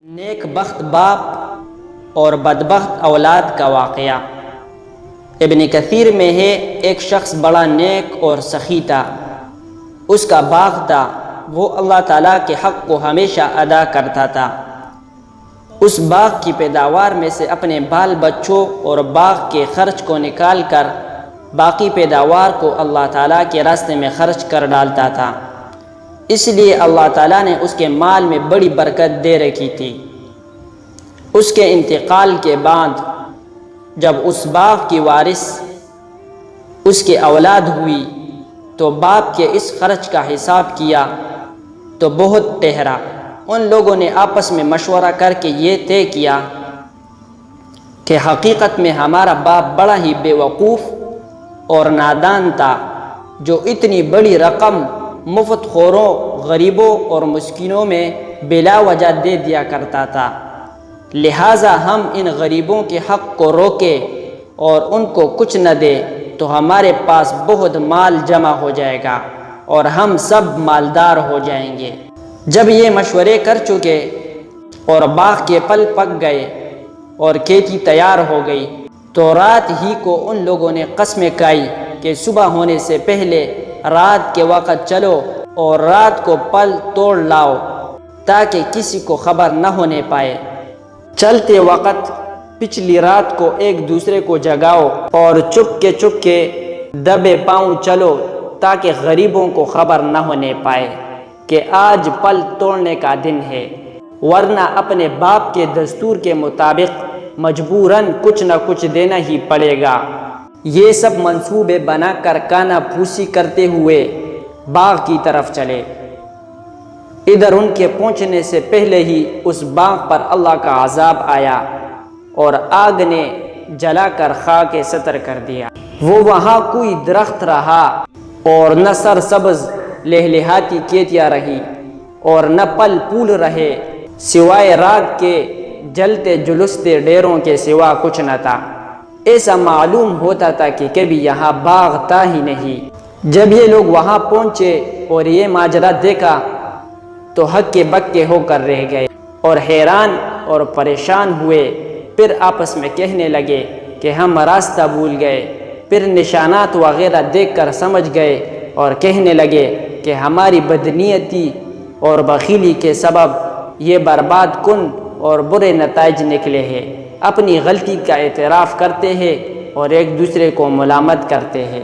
نیک بخت باپ اور بدبخت اولاد کا واقعہ ابن کثیر میں ہے۔ ایک شخص بڑا نیک اور سخی تھا، اس کا باغ تھا، وہ اللہ تعالیٰ کے حق کو ہمیشہ ادا کرتا تھا۔ اس باغ کی پیداوار میں سے اپنے بال بچوں اور باغ کے خرچ کو نکال کر باقی پیداوار کو اللہ تعالیٰ کے راستے میں خرچ کر ڈالتا تھا۔ اس لیے اللہ تعالیٰ نے اس کے مال میں بڑی برکت دے رکھی تھی۔ اس کے انتقال کے بعد جب اس باغ کی وارث اس کی اولاد ہوئی تو باپ کے اس خرچ کا حساب کیا تو بہت ٹھہرا۔ ان لوگوں نے آپس میں مشورہ کر کے یہ طے کیا کہ حقیقت میں ہمارا باپ بڑا ہی بے وقوف اور نادان تھا، جو اتنی بڑی رقم مفت خوروں، غریبوں اور مسکینوں میں بلا وجہ دے دیا کرتا تھا۔ لہٰذا ہم ان غریبوں کے حق کو روکے اور ان کو کچھ نہ دے تو ہمارے پاس بہت مال جمع ہو جائے گا اور ہم سب مالدار ہو جائیں گے۔ جب یہ مشورے کر چکے اور باغ کے پھل پک گئے اور کھیتی تیار ہو گئی تو رات ہی کو ان لوگوں نے قسمیں کھائی کہ صبح ہونے سے پہلے رات کے وقت چلو اور رات کو پھل توڑ لاؤ تاکہ کسی کو خبر نہ ہونے پائے۔ چلتے وقت پچھلی رات کو ایک دوسرے کو جگاؤ اور چپ کے دبے پاؤں چلو تاکہ غریبوں کو خبر نہ ہونے پائے کہ آج پھل توڑنے کا دن ہے، ورنہ اپنے باپ کے دستور کے مطابق مجبوراً کچھ نہ کچھ دینا ہی پڑے گا۔ یہ سب منصوبے بنا کر کانا پھوسی کرتے ہوئے باغ کی طرف چلے۔ ادھر ان کے پہنچنے سے پہلے ہی اس باغ پر اللہ کا عذاب آیا اور آگ نے جلا کر خاک ستر کر دیا۔ وہ وہاں کوئی درخت رہا اور نہ سرسبز لہلہاتی کھیتیاں رہی اور نہ پھل پھول رہے، سوائے راگ کے جلتے جلستے ڈیروں کے سوا کچھ نہ تھا۔ ایسا معلوم ہوتا تھا کہ کبھی یہاں باغ تھا ہی نہیں۔ جب یہ لوگ وہاں پہنچے اور یہ ماجرا دیکھا تو ہکے بکے ہو کر رہ گئے اور حیران اور پریشان ہوئے۔ پھر آپس میں کہنے لگے کہ ہم راستہ بھول گئے۔ پھر نشانات وغیرہ دیکھ کر سمجھ گئے اور کہنے لگے کہ ہماری بدنیتی اور بخیلی کے سبب یہ برباد کن اور برے نتائج نکلے ہیں۔ اپنی غلطی کا اعتراف کرتے ہیں اور ایک دوسرے کو ملامت کرتے ہیں۔